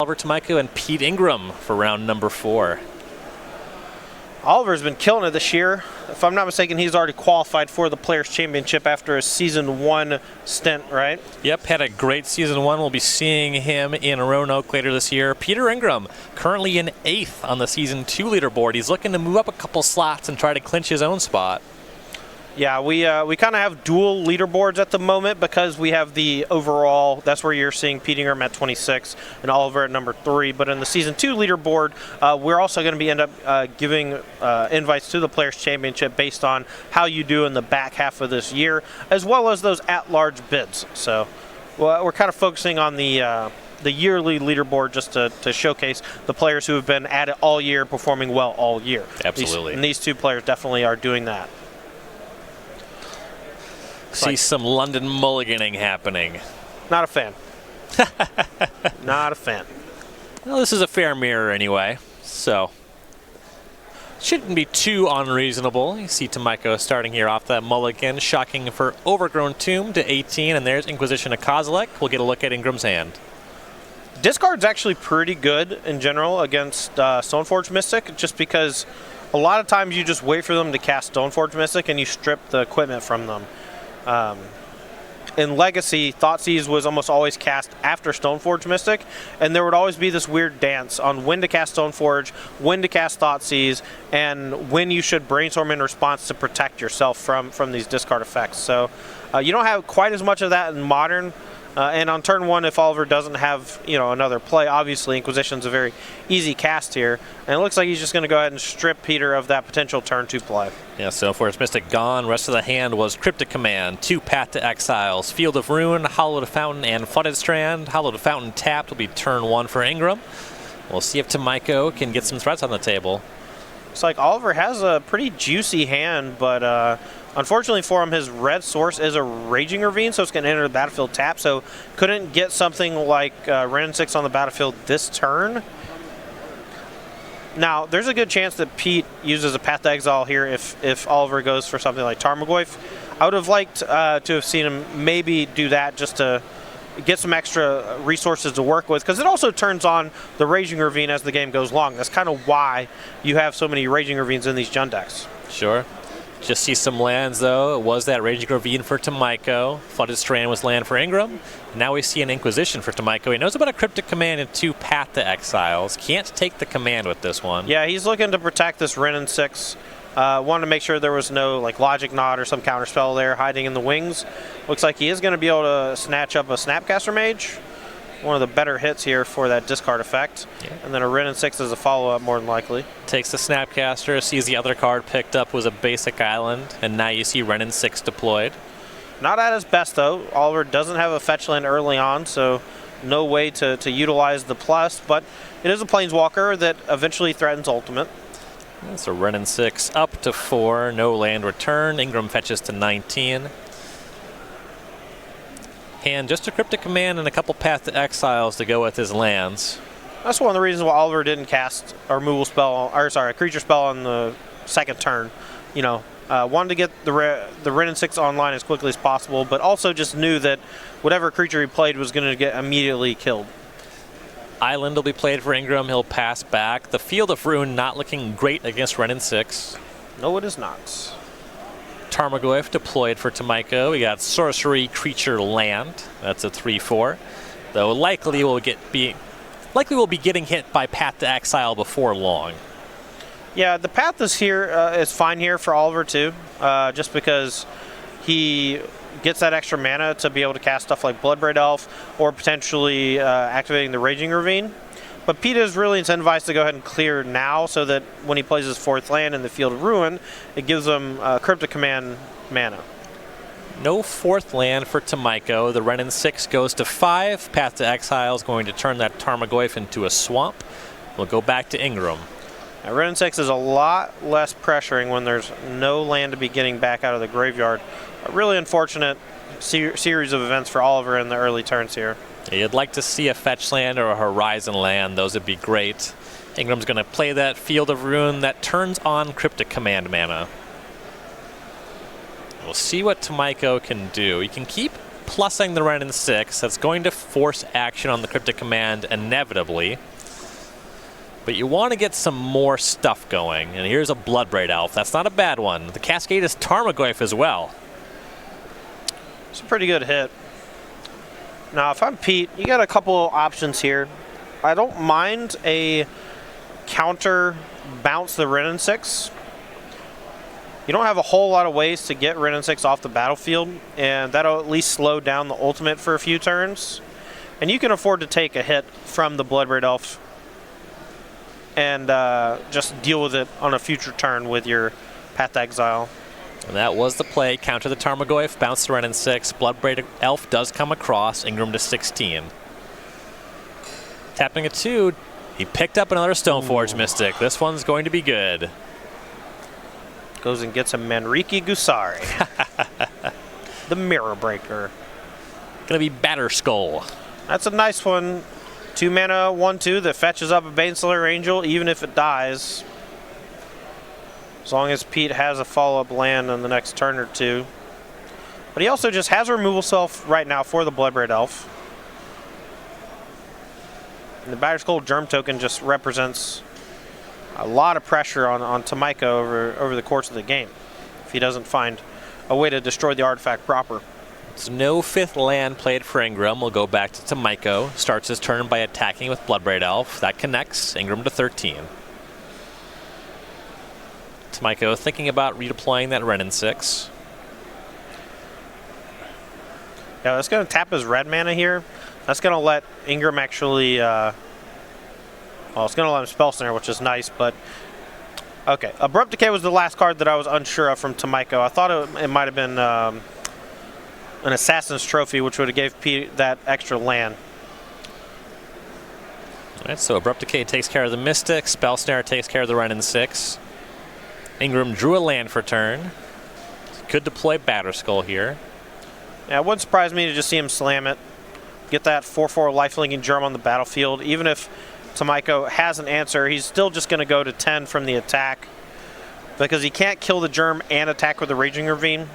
Oliver Tomajko and Pete Ingram for round number 4. Oliver's been killing it this year. If I'm not mistaken, he's already qualified for the Players' Championship after a Season 1 stint, right? Yep, had a great Season 1. We'll be seeing him in Roanoke later this year. Peter Ingram, currently in 8th on the Season 2 leaderboard. He's looking to move up a couple slots and try to clinch his own spot. Yeah, we kind of have dual leaderboards at the moment because we have the overall. That's where you're seeing Pete Ingram at 26 and Oliver at number 3. But in the Season 2 leaderboard, we're also going to end up giving invites to the Players' Championship based on how you do in the back half of this year, as well as those at-large bids. So we're kind of focusing on the yearly leaderboard just to showcase the players who have been at it all year, performing well all year. Absolutely. And these two players definitely are doing that. See some London mulliganing happening. Not a fan. Not a fan. Well, this is a fair mirror anyway, so shouldn't be too unreasonable. You see Tomajko starting here off that mulligan, shocking for Overgrown Tomb to 18, and there's Inquisition of Kozilek. We'll get a look at Ingram's hand. Discard's actually pretty good in general against Stoneforge Mystic, just because a lot of times you just wait for them to cast Stoneforge Mystic and you strip the equipment from them. In Legacy, Thoughtseize was almost always cast after Stoneforge Mystic, and there would always be this weird dance on when to cast Stoneforge, when to cast Thoughtseize, and when you should brainstorm in response to protect yourself from these discard effects. So you don't have quite as much of that in Modern. And on turn 1, if Oliver doesn't have another play, obviously Inquisition's a very easy cast here, and it looks like he's just going to go ahead and strip Peter of that potential turn 2 play. Yeah, so for his Mystic gone, rest of the hand was Cryptic Command, 2 Path to Exiles, Field of Ruin, Hallowed Fountain, and Flooded Strand. Hallowed Fountain tapped will be turn 1 for Ingram. We'll see if Tomajko can get some threats on the table. It's like Oliver has a pretty juicy hand, but unfortunately for him, his red source is a Raging Ravine, so it's going to enter the battlefield tap, so couldn't get something like Ren 6 on the battlefield this turn. Now, there's a good chance that Pete uses a Path to Exile here if Oliver goes for something like Tarmogoyf. I would have liked to have seen him maybe do that just to get some extra resources to work with, because it also turns on the Raging Ravine as the game goes along. That's kind of why you have so many Raging Ravines in these Jund decks. Sure. Just see some lands, though. It was that Raging Ravine for Tomajko. Flooded Strand was land for Ingram. Now we see an Inquisition for Tomajko. He knows about a Cryptic Command and 2 Path to Exiles. Can't take the command with this one. Yeah, he's looking to protect this Ren 6. Wanted to make sure there was no Logic Knot or some counterspell there hiding in the wings. Looks like he is going to be able to snatch up a Snapcaster Mage. One of the better hits here for that discard effect. Yeah. And then a Ren 6 as a follow-up, more than likely. Takes the Snapcaster, sees the other card picked up was a basic island, and now you see Ren 6 deployed. Not at his best, though. Oliver doesn't have a fetch land early on, so no way to utilize the plus, but it is a Planeswalker that eventually threatens ultimate. So Ren 6 up to 4, no land return. Ingram fetches to 19. And just a Cryptic Command and a couple Path to Exiles to go with his lands. That's one of the reasons why Oliver didn't cast a removal spell, or sorry, a creature spell on the second turn. Wanted to get the Ren 6 online as quickly as possible, but also just knew that whatever creature he played was going to get immediately killed. Island will be played for Ingram. He'll pass back. The Field of Ruin not looking great against Ren 6. No, it is not. Tarmogoyf deployed for Tomajko. We got Sorcery, Creature, Land. That's a 3/4. Though likely we'll be getting hit by Path to Exile before long. Yeah, the Path is fine here for Oliver too, just because he gets that extra mana to be able to cast stuff like Bloodbraid Elf or potentially activating the Raging Ravine. But Pete is really incentivized to go ahead and clear now so that when he plays his 4th land in the Field of Ruin, it gives him Cryptic Command mana. No 4th land for Tomajko. The Ren 6 goes to 5. Path to Exile is going to turn that Tarmogoyf into a swamp. We'll go back to Ingram. Now, Ren 6 is a lot less pressuring when there's no land to be getting back out of the graveyard. A really unfortunate series of events for Oliver in the early turns here. You'd like to see a fetch land or a horizon land. Those would be great. Ingram's going to play that Field of Ruin that turns on Cryptic Command mana. We'll see what Tomajko can do. He can keep plussing the Renin 6. That's going to force action on the Cryptic Command inevitably. But you want to get some more stuff going. And here's a Bloodbraid Elf. That's not a bad one. The Cascade is Tarmogoyf as well. It's a pretty good hit. Now, if I'm Pete, you got a couple options here. I don't mind a counter bounce the Renin 6. You don't have a whole lot of ways to get Renin 6 off the battlefield, and that'll at least slow down the ultimate for a few turns. And you can afford to take a hit from the Bloodbraid Elf and just deal with it on a future turn with your Path to Exile. And that was the play. Counter the Tarmogoyf, bounce the Renin 6. Bloodbraid Elf does come across. Ingram to 16. Tapping a 2. He picked up another Stoneforge Mystic. This one's going to be good. Goes and gets a Manriki Gusari. The Mirror Breaker. Gonna be Batterskull. That's a nice one. 2 mana, 1/2 that fetches up a Baneslayer Angel even if it dies. As long as Pete has a follow-up land in the next turn or two. But he also just has a removal self right now for the Bloodbraid Elf. And the Batterskull Germ token just represents a lot of pressure on Tomajko over the course of the game if he doesn't find a way to destroy the artifact proper. It's no 5th land played for Ingram. We'll go back to Tomajko. Starts his turn by attacking with Bloodbraid Elf. That connects. Ingram to 13. Tomajko thinking about redeploying that Renin 6. Yeah, that's going to tap his red mana here. That's going to let Ingram actually... well, it's going to let him Spell Snare, which is nice, but... Okay, Abrupt Decay was the last card that I was unsure of from Tomajko. I thought it might have been an Assassin's Trophy, which would have gave Pete that extra land. All right, so Abrupt Decay takes care of the Mystic. Spell Snare takes care of the Renin 6. Ingram drew a land for turn. Could deploy Batterskull here. Yeah, it wouldn't surprise me to just see him slam it. Get that 4/4 lifelinking Germ on the battlefield. Even if Tomajko has an answer, he's still just going to go to 10 from the attack because he can't kill the Germ and attack with the Raging Ravine.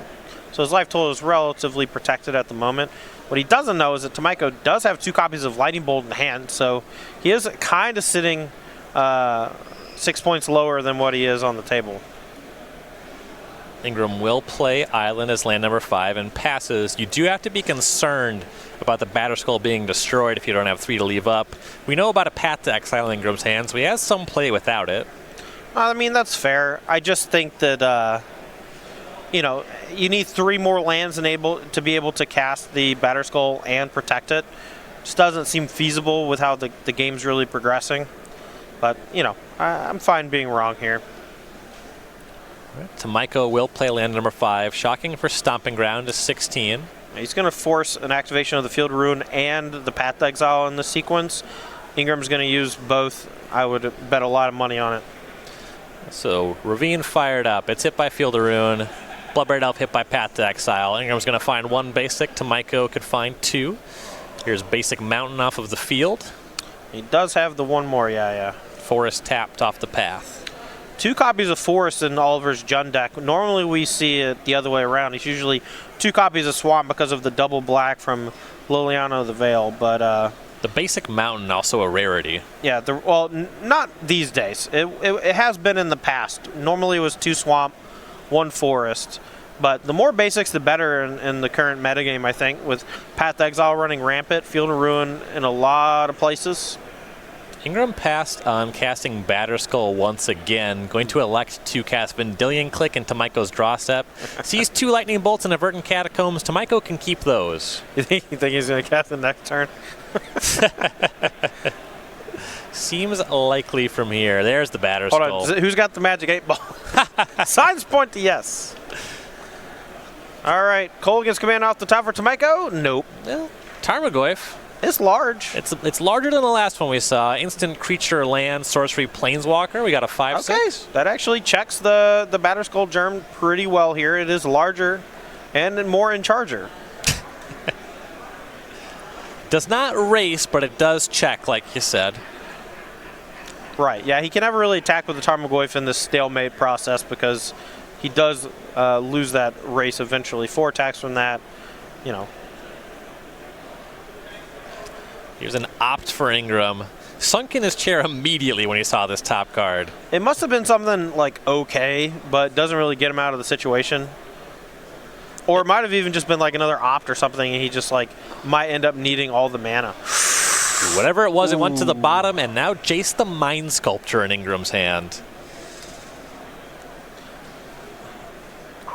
So his life total is relatively protected at the moment. What he doesn't know is that Tomajko does have 2 copies of Lightning Bolt in hand, so he is kind of sitting 6 points lower than what he is on the table. Ingram will play Island as land number 5 and passes. You do have to be concerned about the Batterskull being destroyed if you don't have 3 to leave up. We know about a Path to Exile in Ingram's hands, so he has some play without it. I mean, that's fair. I just think that, you know, you need 3 more lands to be able to cast the Batterskull and protect it. Just doesn't seem feasible with how the game's really progressing. But, you know, I'm fine being wrong here. Tomajko will play land number 5, shocking for Stomping Ground to 16. He's going to force an activation of the Field Rune and the Path to Exile in the sequence. Ingram's going to use both. I would bet a lot of money on it. So Ravine fired up. It's hit by Field of Rune. Bloodbraid Elf hit by Path to Exile. Ingram's going to find 1 basic. Tomajko could find 2. Here's basic Mountain off of the field. He does have the 1 more, yeah. Forest tapped off the path. 2 copies of Forest in Oliver's Jund deck. Normally we see it the other way around. It's usually 2 copies of Swamp because of the double black from Liliana of the Veil, but... the basic Mountain, also a rarity. Yeah, well, not these days. It has been in the past. Normally it was 2 Swamp, 1 Forest. But the more basics, the better in the current metagame, I think, with Path to Exile running rampant, Field of Ruin in a lot of places. Ingram passed on casting Batterskull once again, going to elect to cast Vendilion Click in Tomajko's draw step. Sees 2 Lightning Bolts and a Verdant Catacombs. Tomajko can keep those. You think he's going to cast the next turn? Seems likely from here. There's the Batterskull. Hold on, who's got the magic 8 ball? Signs point to yes. All right, Cole gets command off the top for Tomajko? Nope. Well, Tarmogoyf. It's large. It's larger than the last one we saw. Instant creature, land, sorcery, planeswalker. We got a 5/6. Okay, that actually checks the Batterskull Germ pretty well here. It is larger and more in charger. Does not race, but it does check, like you said. Right, yeah, he can never really attack with the Tarmogoyf in this stalemate process because he does lose that race eventually. 4 attacks from that, you know, Here's an opt for Ingram. Sunk in his chair immediately when he saw this top card. It must have been something like okay, but doesn't really get him out of the situation. Or it might have even just been like another opt or something, and he just like might end up needing all the mana. Whatever it was, it went to the bottom, and now Jace the Mind Sculpture in Ingram's hand.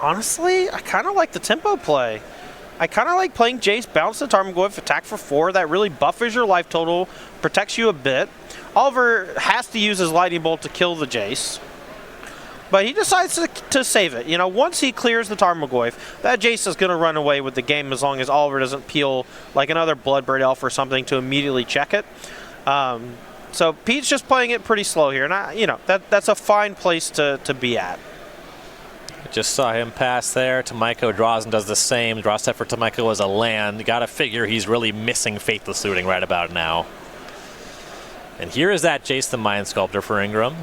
Honestly, I kind of like the tempo play. I kind of like playing Jace, bounce the Tarmogoyf, attack for 4. That really buffers your life total, protects you a bit. Oliver has to use his Lightning Bolt to kill the Jace. But he decides to save it. You know, once he clears the Tarmogoyf, that Jace is going to run away with the game as long as Oliver doesn't peel like another Bloodbraid Elf or something to immediately check it. So Pete's just playing it pretty slow here. And, that's a fine place to be at. Just saw him pass there. Tomajko draws and does the same. Draw step for Tomajko was a land. Got to figure he's really missing Faithless Looting right about now. And here is that Jace the Mind Sculptor for Ingram.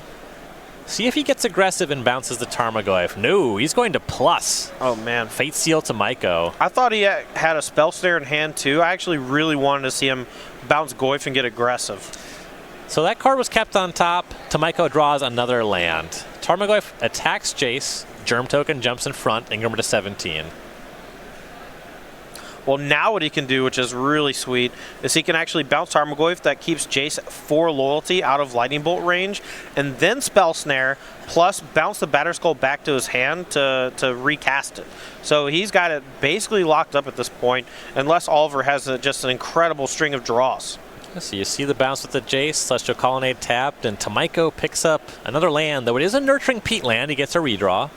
See if he gets aggressive and bounces the Tarmogoyf. No, he's going to plus. Oh, man. Fate Seal Tomajko. I thought he had a Spell Snare in hand, too. I actually really wanted to see him bounce Goyf and get aggressive. So that card was kept on top. Tomajko draws another land. Tarmogoyf attacks Jace. Germ Token jumps in front. Ingram to 17. Well, now what he can do, which is really sweet, is he can actually bounce Tarmogoyf. That keeps Jace 4 loyalty out of Lightning Bolt range, and then Spell Snare, plus bounce the Batterskull back to his hand to recast it. So he's got it basically locked up at this point, unless Oliver has just an incredible string of draws. So you see the bounce with the Jace, Celestial Colonnade tapped, and Tomajko picks up another land, though it is a Nurturing Peat land. He gets a redraw.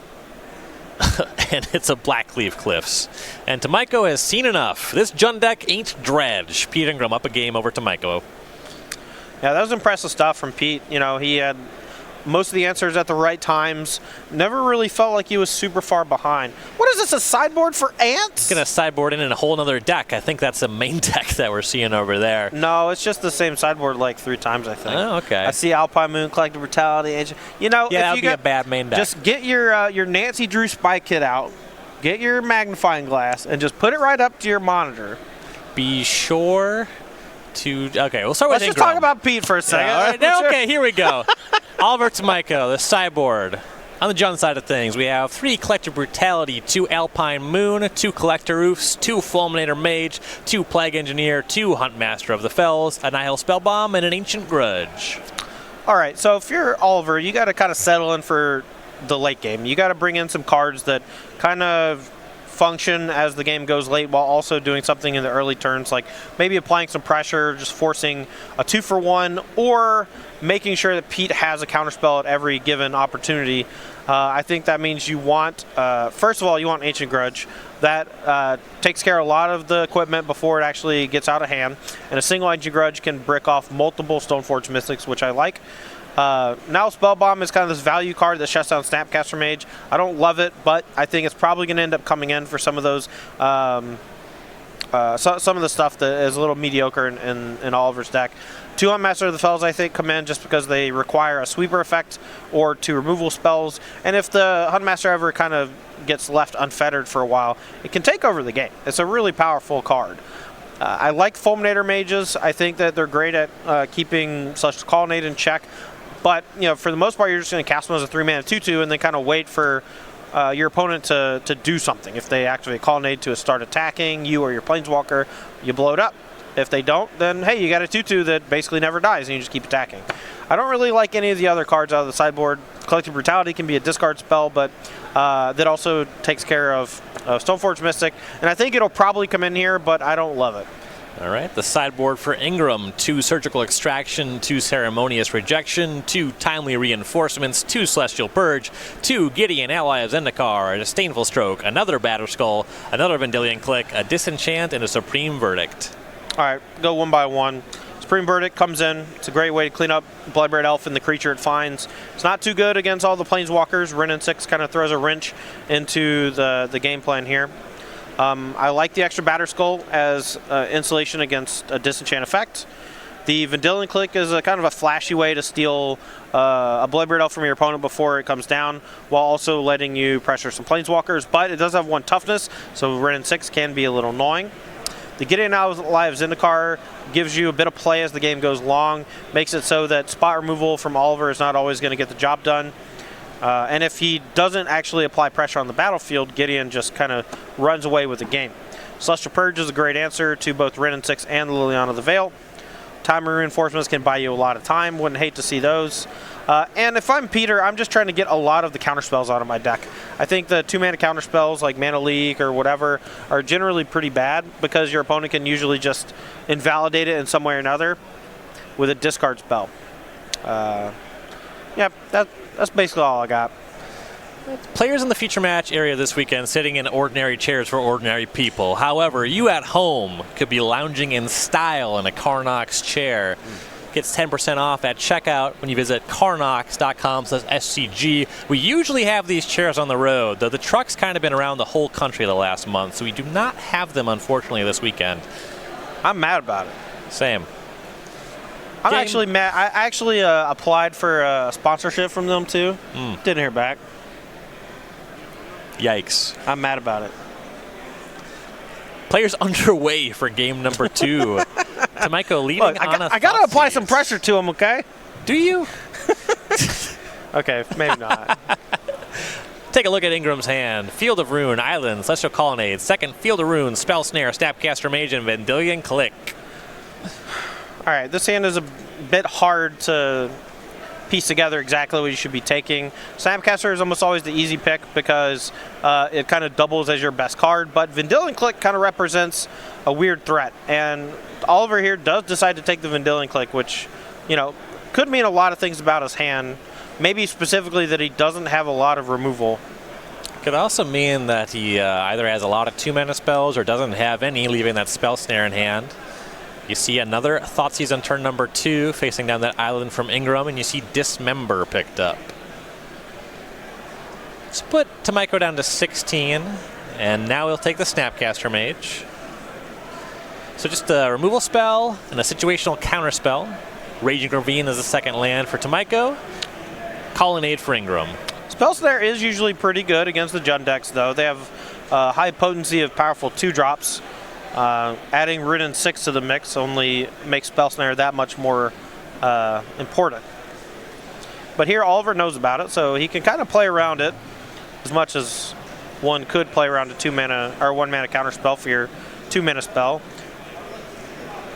And it's a Blackleaf Cliffs. And Tomajko has seen enough. This Jund deck ain't dredge. Pete Ingram up a game over Tomajko. Yeah, that was impressive stuff from Pete. You know, he had most of the answers at the right times. Never really felt like he was super far behind. What is this, a sideboard for ants? Gonna sideboard in a whole other deck. I think that's the main deck that we're seeing over there. No, it's just the same sideboard like 3 times, I think. Oh, okay. I see Alpine Moon, Collective Brutality. You know, yeah, if that you would be a bad main deck. Just get your Nancy Drew Spike Kit out, get your magnifying glass, and just put it right up to your monitor. Be sure to... Okay, we'll start with Let's just Ingram. talk about Pete for a second. Yeah, all right. No, okay, here we go. Oliver Tomajko, the sideboard. On the Jund side of things, we have 3 Collective Brutality, 2 Alpine Moon, 2 Collector Roofs, 2 Fulminator Mage, 2 Plague Engineer, 2 Huntmaster of the Fells, a Nihil Spellbomb, and an Ancient Grudge. All right, so if you're Oliver, you got to kind of settle in for the late game. You got to bring in some cards that kind of function as the game goes late while also doing something in the early turns, like maybe applying some pressure, just forcing a 2-for-1, or making sure that Pete has a counterspell at every given opportunity. I think that means you want, first of all, you want Ancient Grudge. That takes care of a lot of the equipment before it actually gets out of hand, and a single Ancient Grudge can brick off multiple Stoneforge Mystics, which I like. Now Spellbomb is kind of this value card that shuts down Snapcaster Mage. I don't love it, but I think it's probably going to end up coming in for some of those, some of the stuff that is a little mediocre in Oliver's deck. 2 Huntmaster of the Fells, I think, come in just because they require a sweeper effect or 2 removal spells. And if the Huntmaster ever kind of gets left unfettered for a while, it can take over the game. It's a really powerful card. I like Fulminator Mages. I think that they're great at keeping Celestial Colonnade in check. But, you know, for the most part, you're just going to cast them as a 3-mana 2/2 and then kind of wait for your opponent to do something. If they activate Colonnade to start attacking you or your Planeswalker, you blow it up. If they don't, then, hey, you got a 2/2 that basically never dies and you just keep attacking. I don't really like any of the other cards out of the sideboard. Collective Brutality can be a discard spell, but that also takes care of Stoneforge Mystic. And I think it'll probably come in here, but I don't love it. All right, the sideboard for Ingram, 2 Surgical Extraction, 2 Ceremonious Rejection, 2 Timely Reinforcements, 2 Celestial Purge, 2 Gideon, Ally of Zendikar, a Disdainful Stroke, another Batterskull, another Vendilion Click, a Disenchant, and a Supreme Verdict. All right, go one by one. Supreme Verdict comes in. It's a great way to clean up Bloodbraid Elf and the creature it finds. It's not too good against all the Planeswalkers. Wrenn and 6 kind of throws a wrench into the game plan here. I like the extra Batterskull as insulation against a Disenchant effect. The Vendilion Click is a kind of a flashy way to steal a Bloodbraid Elf from your opponent before it comes down, while also letting you pressure some Planeswalkers, but it does have 1 toughness, so Wrenn and 6 can be a little annoying. The Gideon Alive Zendikar gives you a bit of play as the game goes long, makes it so that spot removal from Oliver is not always going to get the job done. And if he doesn't actually apply pressure on the battlefield, Gideon just kind of runs away with the game. Celestial Purge is a great answer to both Ren and 6 and Liliana the Veil. Timing reinforcements can buy you a lot of time. Wouldn't hate to see those. And if I'm Peter, I'm just trying to get a lot of the counterspells out of my deck. I think the 2-mana counterspells like Mana Leak or whatever are generally pretty bad because your opponent can usually just invalidate it in some way or another with a discard spell. Yeah, that's basically all I got. Players in the feature match area this weekend sitting in ordinary chairs for ordinary people. However, you at home could be lounging in style in a Karnox chair. Gets 10% off at checkout when you visit karnox.com/SCG. We usually have these chairs on the road, though the truck's kind of been around the whole country the last month, so we do not have them, unfortunately, this weekend. I'm mad about it. Same. I'm actually mad. I actually applied for a sponsorship from them, too. Didn't hear back. Yikes. I'm mad about it. Players underway for game number 2. Tomajko leading on a I got to apply some pressure to him, okay? Do you? Okay, maybe not. Take a look at Ingram's hand. Field of Rune, Island, Celestial Colonnade. Second, Field of Rune, Spell Snare, Snapcaster Mage, and Vendilion Click. All right, this hand is a bit hard to piece together exactly what you should be taking. Snapcaster is almost always the easy pick because it kind of doubles as your best card, but Vendilion Click kind of represents a weird threat, and Oliver here does decide to take the Vendilion Click, which, you know, could mean a lot of things about his hand. Maybe specifically that he doesn't have a lot of removal. Could also mean that he either has a lot of 2-mana spells or doesn't have any, leaving that Spell Snare in hand. You see another Thoughtseize on turn number 2, facing down that Island from Ingram, and you see Dismember picked up. Let's put Tomajko down to 16, and now he'll take the Snapcaster Mage. So just a removal spell and a situational counter spell. Raging Ravine is the second land for Tomajko. Colonnade for Ingram. Spell Snare is usually pretty good against the Jund decks, though. They have a high potency of powerful 2-drops. Adding Rin and 6 to the mix only makes Spell Snare that much more important. But here Oliver knows about it, so he can kind of play around it as much as one could play around a 2-mana or 1-mana counter spell for your 2-mana spell.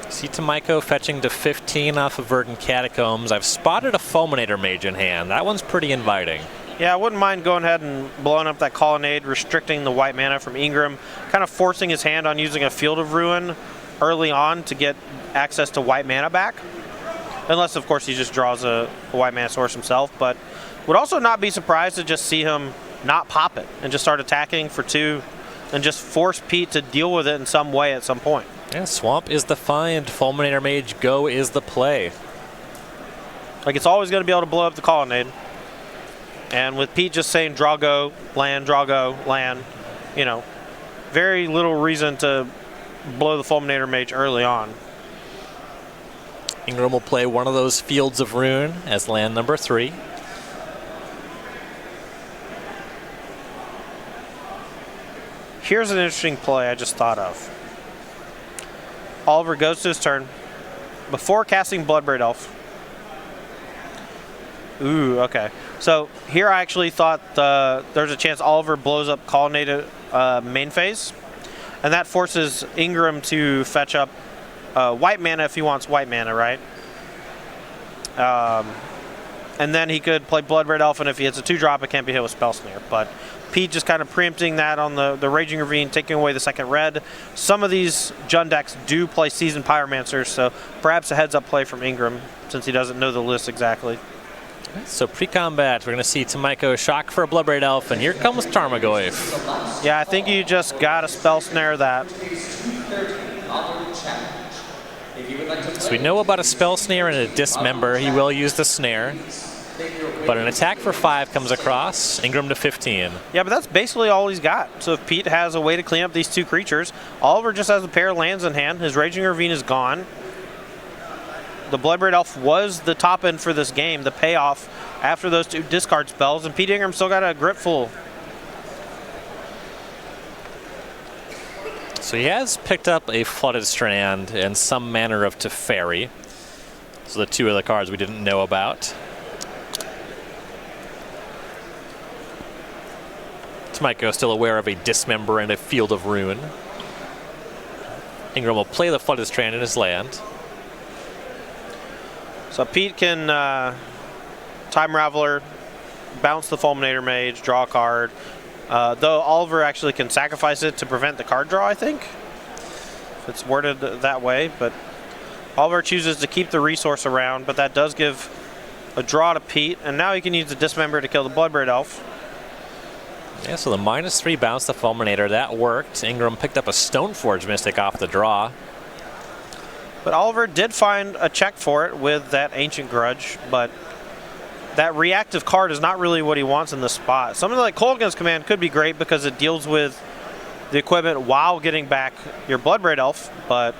See Tomajko fetching to 15 off of Verdant Catacombs. I've spotted a Fulminator Mage in hand. That one's pretty inviting. Yeah, I wouldn't mind going ahead and blowing up that Colonnade, restricting the white mana from Ingram, kind of forcing his hand on using a Field of Ruin early on to get access to white mana back. Unless, of course, he just draws a white mana source himself. But would also not be surprised to just see him not pop it and just start attacking for 2 and just force Pete to deal with it in some way at some point. Yeah, Swamp is the find. Fulminator Mage Go is the play. Like, it's always going to be able to blow up the Colonnade. And with Pete just saying draw go, land, you know, very little reason to blow the Fulminator Mage early on. Ingram will play one of those Fields of Rune as land number 3. Here's an interesting play I just thought of. Oliver goes to his turn. Before casting Bloodbraid Elf. Ooh, okay. So here I actually thought there's a chance Oliver blows up Colonnade main phase. And that forces Ingram to fetch up white mana if he wants white mana, right? And then he could play Bloodbraid Elf, and if he hits a 2-drop, it can't be hit with Spell Snare. But Pete just kind of preempting that on the Raging Ravine, taking away the second red. Some of these Jund decks do play Seasoned Pyromancers, so perhaps a heads-up play from Ingram, since he doesn't know the list exactly. So pre-combat, we're going to see Tomajko shock for a Bloodbraid Elf, and here comes Tarmogoyf. Yeah, I think you just got to Spell Snare that. So we know about a Spell Snare and a Dismember. He will use the Snare. But an attack for 5 comes across. Ingram to 15. Yeah, but that's basically all he's got. So if Pete has a way to clean up these 2 creatures, Oliver just has a pair of lands in hand. His Raging Ravine is gone. The Bloodbraid Elf was the top end for this game, the payoff after those 2 discard spells, and Pete Ingram still got a grip full. So he has picked up a Flooded Strand and some manner of Teferi. So the two of the cards we didn't know about. Tomajko still aware of a Dismember and a Field of Ruin. Ingram will play the Flooded Strand in his land. So Pete can Time Raveler, bounce the Fulminator Mage, draw a card. Though Oliver actually can sacrifice it to prevent the card draw, I think. If it's worded that way, but Oliver chooses to keep the resource around, but that does give a draw to Pete, and now he can use the Dismember to kill the Bloodbraid Elf. Yeah, so the -3 bounce the Fulminator, that worked. Ingram picked up a Stoneforge Mystic off the draw. But Oliver did find a check for it with that Ancient Grudge, but that reactive card is not really what he wants in this spot. Something like Kolaghan's Command could be great because it deals with the equipment while getting back your Bloodbraid Elf, but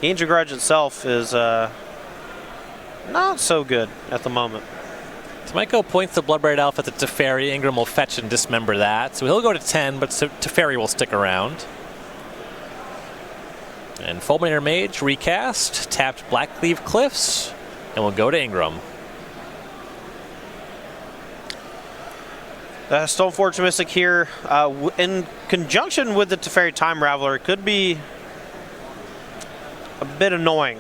the Ancient Grudge itself is not so good at the moment. Tomajko points the Bloodbraid Elf at the Teferi. Ingram will fetch and dismember that. So he'll go to 10, but Teferi will stick around. And Fulminator Mage recast, tapped Blackleaf Cliffs, and we'll go to Ingram. Stoneforge Mystic here, in conjunction with the Teferi Time Raveler, could be a bit annoying.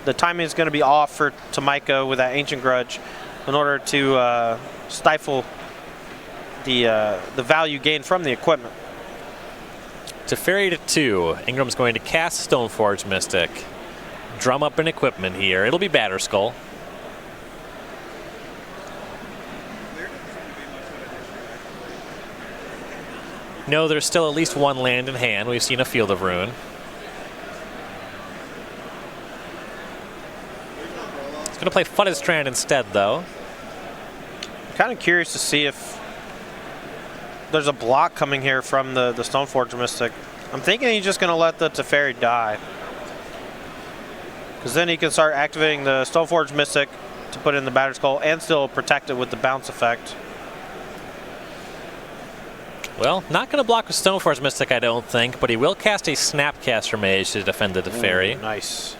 The timing is going to be off for Tomajko with that Ancient Grudge in order to stifle the value gained from the equipment. Teferi to 2. Ingram's going to cast Stoneforge Mystic. Drum up an equipment here. It'll be Batterskull. No, there's still at least one land in hand. We've seen a Field of Ruin. He's going to play Flooded Strand instead, though. I'm kind of curious to see if there's a block coming here from the Stoneforge Mystic. I'm thinking he's just going to let the Teferi die, because then he can start activating the Stoneforge Mystic to put in the Batterskull and still protect it with the bounce effect. Well, not going to block with Stoneforge Mystic, I don't think, but he will cast a Snapcaster Mage to defend the Teferi. Ooh, nice.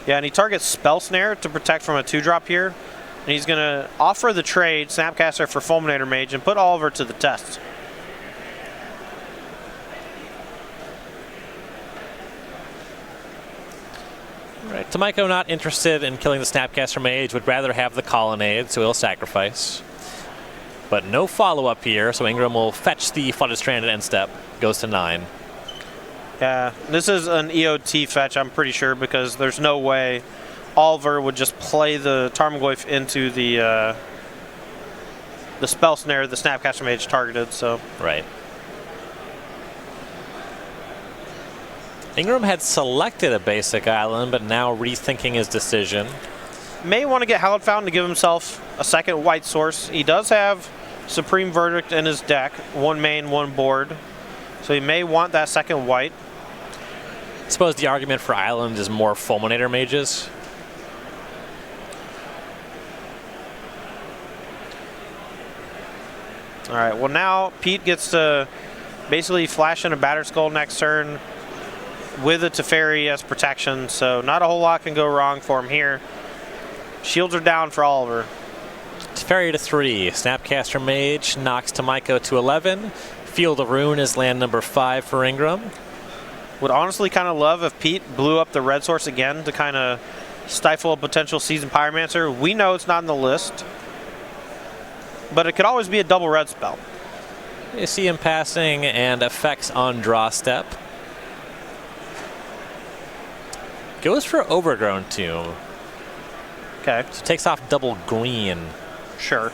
Yeah, and he targets Spell Snare to protect from a 2-drop here. And he's going to offer the trade, Snapcaster for Fulminator Mage, and put Oliver to the test. Right. Tomajko not interested in killing the Snapcaster Mage, would rather have the Colonnade, so he'll sacrifice. But no follow-up here, so Ingram will fetch the Flooded Strand at end step. Goes to 9. Yeah, this is an EOT fetch, I'm pretty sure, because there's no way Oliver would just play the Tarmogoyf into the Spell Snare the Snapcaster Mage targeted, so. Right. Ingram had selected a basic island, but now rethinking his decision. May want to get Hallowed Fountain to give himself a second white source. He does have Supreme Verdict in his deck, 1 main, 1 board. So he may want that second white. I suppose the argument for island is more Fulminator Mages. All right, well now Pete gets to basically flash in a Batterskull next turn with a Teferi as protection, so not a whole lot can go wrong for him here. Shields are down for Oliver. Teferi to 3. Snapcaster Mage knocks Tomajko to 11. Field of Ruin is land number 5 for Ingram. Would honestly kind of love if Pete blew up the red source again to kind of stifle a potential Seasoned Pyromancer. We know it's not in the list, but it could always be a double red spell. You see him passing and effects on draw step. Goes for Overgrown Tomb. Okay. So takes off double green. Sure.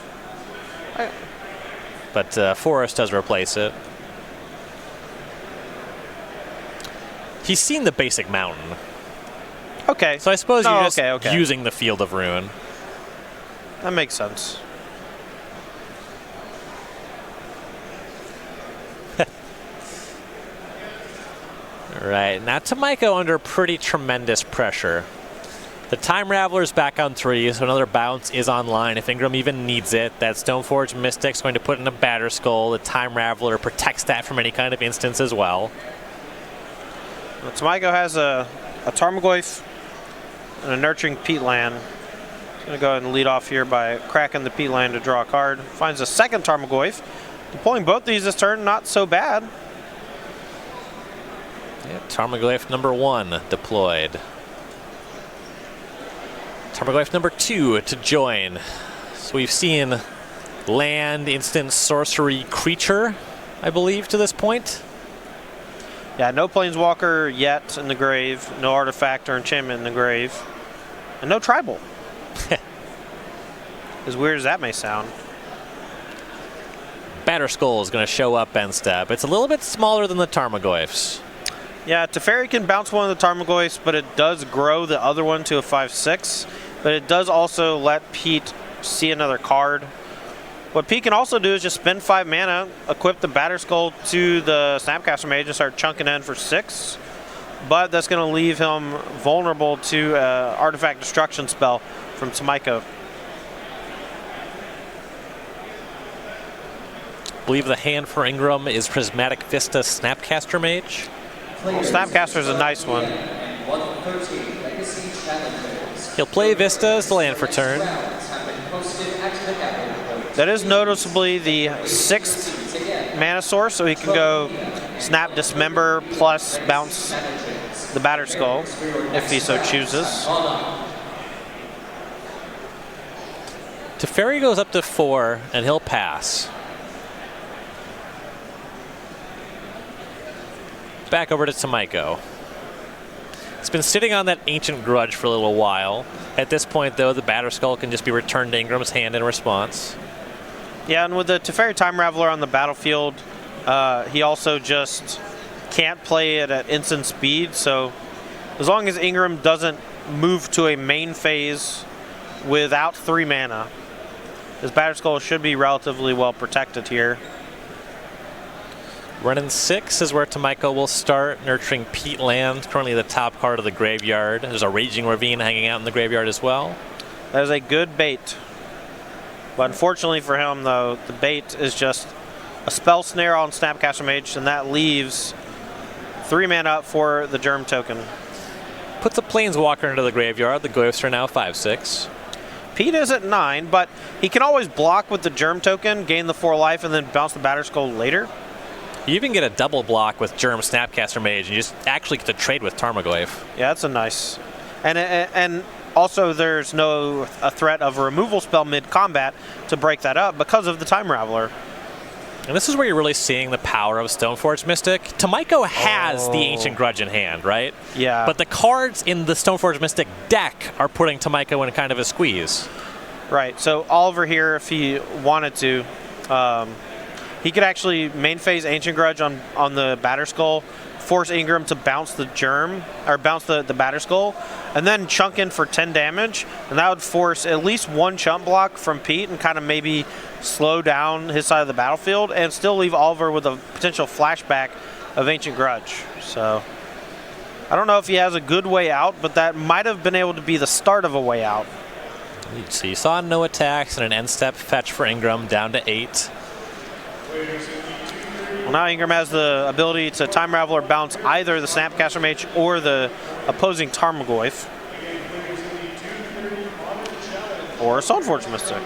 But Forest does replace it. He's seen the basic mountain. Okay. So I suppose you're just okay. using the Field of Ruin. That makes sense. Right. Now Tomajko under pretty tremendous pressure. The Time Raveler's back on 3, so another bounce is online if Ingram even needs it. That Stoneforge Mystic's going to put in a Batterskull. The Time Raveler protects that from any kind of instance as well. Well, Tomajko has a Tarmogoyf and a Nurturing Peatland. He's going to go ahead and lead off here by cracking the Peatland to draw a card. Finds a second Tarmogoyf. Deploying both these this turn, not so bad. Yeah, Tarmogoyf number 1 deployed. Tarmogoyf number 2 to join. So we've seen land, instant, sorcery, creature, I believe, to this point. Yeah, no Planeswalker yet in the grave, no artifact or enchantment in the grave, and no tribal. As weird as that may sound. Batterskull is going to show up end step. It's a little bit smaller than the Tarmogoyfs. Yeah, Teferi can bounce one of the Tarmogoyfs, but it does grow the other one to a 5/6. But it does also let Pete see another card. What Pete can also do is just spend 5 mana, equip the Batterskull to the Snapcaster Mage and start chunking in for 6. But that's going to leave him vulnerable to Artifact Destruction spell from Tomajko. I believe the hand for Ingram is Prismatic Vista Snapcaster Mage. Snapcaster is a nice one. He'll play Vista as the land for turn. That is noticeably the 6th mana source, so he can go Snap Dismember plus bounce the Batterskull if he so chooses. Teferi goes up to 4, and he'll pass. Back over to Tomajko. It's been sitting on that Ancient Grudge for a little while. At this point, though, the Batterskull can just be returned to Ingram's hand in response. Yeah, and with the Teferi Time Raveler on the battlefield, he also just can't play it at instant speed. So as long as Ingram doesn't move to a main phase without 3 mana, his Batterskull should be relatively well protected here. Running 6 is where Tomajko will start, nurturing Peatland, currently the top card of the graveyard. There's a Raging Ravine hanging out in the graveyard as well. That is a good bait. But unfortunately for him, though, the bait is just a Spell Snare on Snapcaster Mage, and that leaves 3 mana up for the Germ token. Puts a Planeswalker into the graveyard. The Ghosts are now 5/6. Pete is at 9, but he can always block with the Germ token, gain the 4 life, and then bounce the Batterskull later. You even get a double block with Germ Snapcaster Mage, and you just actually get to trade with Tarmogoyf. Yeah, that's a nice. And also there's no a threat of a removal spell mid-combat to break that up because of the Time Raveler. And this is where you're really seeing the power of Stoneforge Mystic. Tomajko has the Ancient Grudge in hand, right? Yeah. But the cards in the Stoneforge Mystic deck are putting Tomajko in kind of a squeeze. Right, so Oliver here, if he wanted to, he could actually main phase Ancient Grudge on the Batterskull, force Ingram to bounce the Germ, or bounce the Batterskull, and then chunk in for 10 damage, and that would force at least 1 chump block from Pete and kind of maybe slow down his side of the battlefield and still leave Oliver with a potential flashback of Ancient Grudge. So I don't know if he has a good way out, but that might have been able to be the start of a way out. So you saw no attacks and an end step fetch for Ingram down to 8. Well, now Ingram has the ability to Time Raveler bounce either the Snapcaster Mage or the opposing Tarmogoyf. Or a Stoneforge Mystic.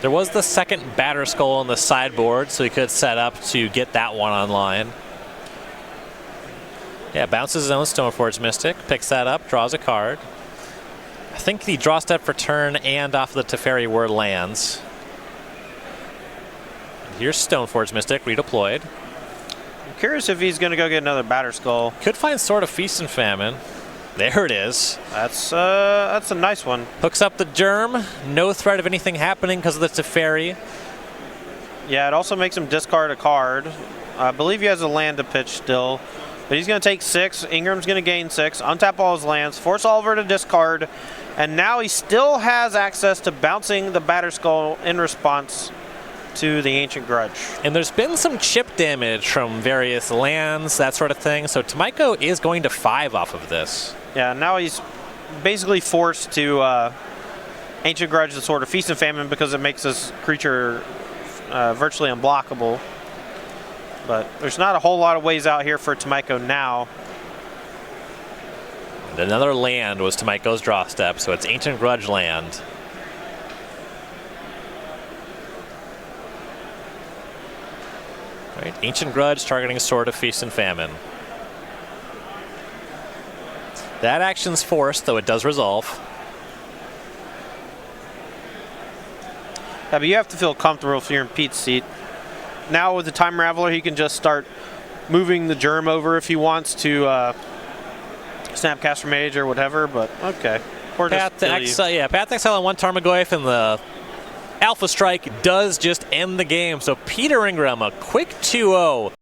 There was the second Batterskull on the sideboard, so he could set up to get that one online. Yeah, bounces his own Stoneforge Mystic, picks that up, draws a card. I think the draw step for turn and off the Teferi were lands. Here's Stoneforge Mystic redeployed. I'm curious if he's going to go get another Batterskull. Could find Sword of Feast and Famine. There it is. That's a nice one. Hooks up the Germ. No threat of anything happening because of the Teferi. Yeah, it also makes him discard a card. I believe he has a land to pitch still. But he's going to take 6. Ingram's going to gain 6. Untap all his lands. Force Oliver to discard. And now he still has access to bouncing the Batterskull in response to the Ancient Grudge. And there's been some chip damage from various lands, that sort of thing. So Tomajko is going to 5 off of this. Yeah, now he's basically forced to Ancient Grudge the Sword of Feast and Famine because it makes this creature virtually unblockable. But there's not a whole lot of ways out here for Tomajko now. And another land was Tomajko's draw step, so it's Ancient Grudge land. Right, Ancient Grudge targeting Sword of Feast and Famine. That action's forced, though it does resolve. Yeah, but you have to feel comfortable if you're in Pete's seat. Now with the Time Raveler, he can just start moving the Germ over if he wants to Snapcaster Mage or whatever, but okay. Or Path to Exile on one Tarmogoyf, and the Alpha Strike does just end the game. So Peter Ingram, a quick 2-0